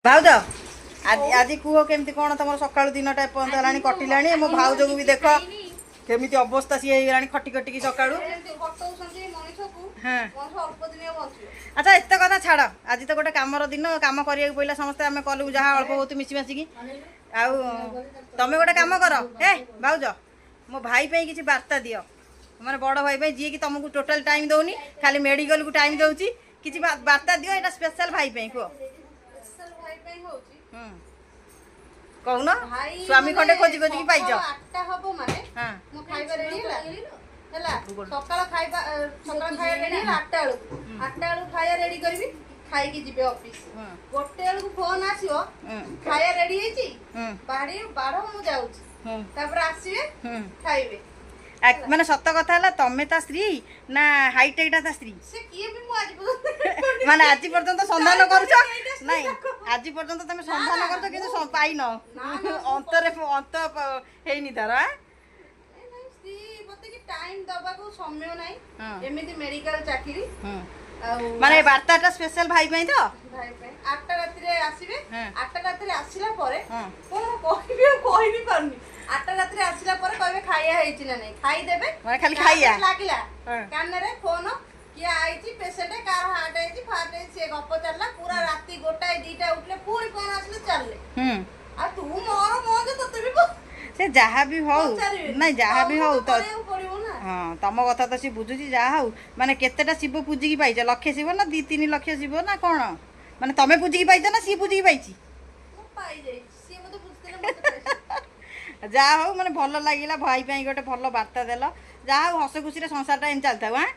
भाउज आज कह केमती कौन तुम सका दिनटा एपर्तला कटिला मो भाउज को भी देख केमी अवस्था सी है खटी खटिकी सका अच्छा एत कथा छाड़ आज तो गोटे कमर दिन कम करा पड़ा समस्ते आम कलु जहाँ अल्प बहुत मिसी मासिकी आमे गोटे कम कर ए भाउज मो भाई किसी बार्ता दियो मैंने बड़ भाई जी की तुमको टोटाल टाइम दौनी खाली मेडिकल को टाइम दौची किसी बार्ता दियो यहाँ स्पेशल भाई कह कहून स्वामी खंडे खोजी खोजी की पाइछ खाई जीवे ऑफिस गोटे बेलू फोन आसो खाया रेडी बाढ़ बाढ़ मुझे आसवे खाइबे माने सत कथा है तमें ता स्त्री ना हाईटेक ता स्त्री से किए भी मु आज माने आज पर्यंत संधान करछ नहीं आज पर्यंत तमे संधान करछ किंतु पाइन अंतर अंत हेनी तार स्त्री बते कि टाइम दबा को समय नाही एमिति मेडिकल चाकरी माने वार्ताटा स्पेशल भाई पई तो भाई पे 8टा रात रे आसीबे 8टा रात रे आसिला परे कोन कहि भी पारनी 8टा रात रे आसिला परे कहबे खाइया हेछि ना नहीं खाई देबे माने खाली खाइया लागिला कान रे फोन किया आइछि पेशेंट कार हार्ट आइछि फाट से गप चलला पूरा राती गोटाए दीटा उठले पूरी कोन आसले चलले आ तू मोर मोज तो तबे से जहाँ भी हो नहीं जहाँ भी हो तो हाँ तुम कथा तो सी बुझुची जहाँ हो माने केतेटा शिव पूजिकी पाइछ लक्षे शिव ना 2-3 लाख शिव ना कौन माने तमे पूजिकी पाइछ ना सी पूजिकी पाइछि जहाँ हो माने भल लागिला भाई गोटे भल बार्ता देल जहाँ हो हस खुशी संसारटा एम चलता हाँ